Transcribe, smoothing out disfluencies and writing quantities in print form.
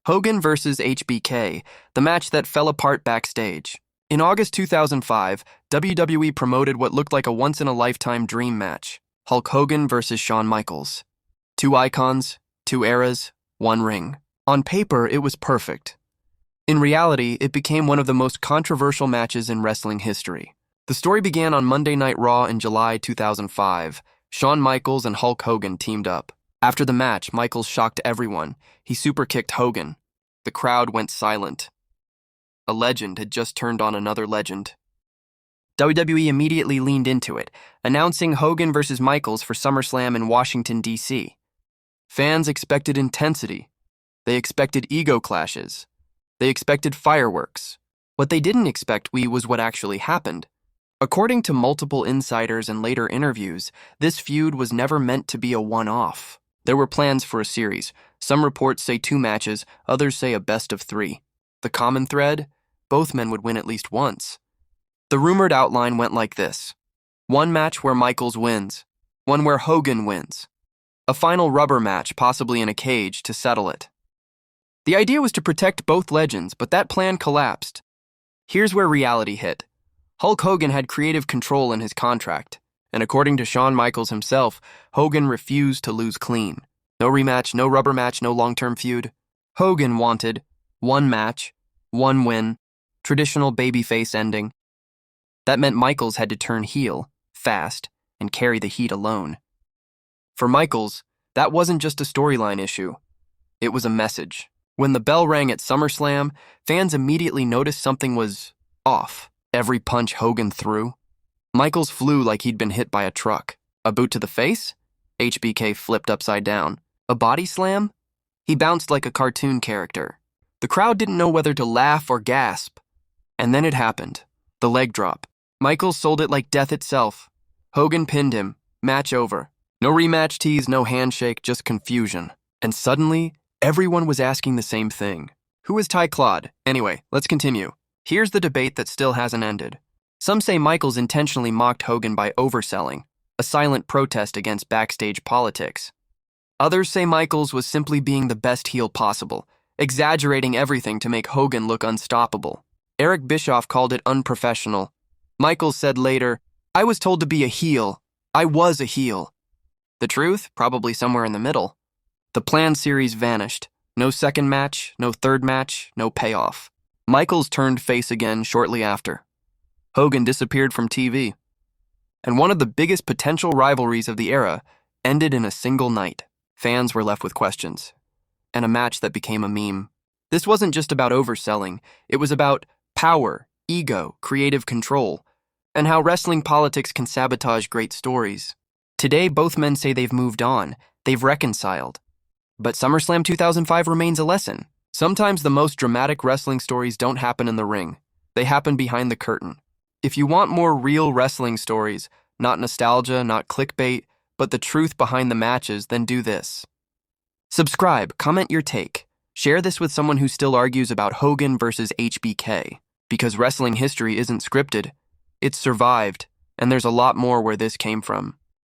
Hogan versus HBK, the match that fell apart backstage. In August 2005, WWE promoted what looked like a once-in-a-lifetime dream match, Hulk Hogan versus Shawn Michaels. Two icons, two eras, one ring. On paper, it was perfect. In reality, it became one of the most controversial matches in wrestling history. The story began on Monday Night Raw in July 2005. Shawn Michaels and Hulk Hogan teamed up. After the match, Michaels shocked everyone. He superkicked Hogan. The crowd went silent. A legend had just turned on another legend. WWE immediately leaned into it, announcing Hogan versus Michaels for SummerSlam in Washington, D.C. Fans expected intensity. They expected ego clashes. They expected fireworks. What they didn't expect was what actually happened. According to multiple insiders and later interviews, this feud was never meant to be a one-off. There were plans for a series. Some reports say 2 matches, others say a best of 3. The common thread? Both men would win at least once. The rumored outline went like this. 1 match where Michaels wins. 1 where Hogan wins. A final rubber match, possibly in a cage, to settle it. The idea was to protect both legends, but that plan collapsed. Here's where reality hit. Hulk Hogan had creative control in his contract, and according to Shawn Michaels himself, Hogan refused to lose clean. No rematch, no rubber match, no long-term feud. Hogan wanted 1 match, 1 win, traditional babyface ending. That meant Michaels had to turn heel, fast, and carry the heat alone. For Michaels, that wasn't just a storyline issue. It was a message. When the bell rang at SummerSlam, fans immediately noticed something was off. Every punch Hogan threw. Michaels flew like he'd been hit by a truck. A boot to the face? HBK flipped upside down. A body slam? He bounced like a cartoon character. The crowd didn't know whether to laugh or gasp. And then it happened. The leg drop. Michaels sold it like death itself. Hogan pinned him. Match over. No rematch tease, no handshake, just confusion. And suddenly, everyone was asking the same thing. Who is Ty Claude? Anyway, let's continue. Here's the debate that still hasn't ended. Some say Michaels intentionally mocked Hogan by overselling, a silent protest against backstage politics. Others say Michaels was simply being the best heel possible, exaggerating everything to make Hogan look unstoppable. Eric Bischoff called it unprofessional. Michaels said later, "I was told to be a heel. I was a heel." The truth? Probably somewhere in the middle. The planned series vanished. No second match, no third match, no payoff. Michaels turned face again shortly after. Hogan disappeared from TV. And one of the biggest potential rivalries of the era ended in a single night. Fans were left with questions. And a match that became a meme. This wasn't just about overselling. It was about power, ego, creative control, and how wrestling politics can sabotage great stories. Today, both men say they've moved on. They've reconciled. But SummerSlam 2005 remains a lesson. Sometimes the most dramatic wrestling stories don't happen in the ring. They happen behind the curtain. If you want more real wrestling stories, not nostalgia, not clickbait, but the truth behind the matches, then do this. Subscribe, comment your take. Share this with someone who still argues about Hogan versus HBK. Because wrestling history isn't scripted. It's survived, and there's a lot more where this came from.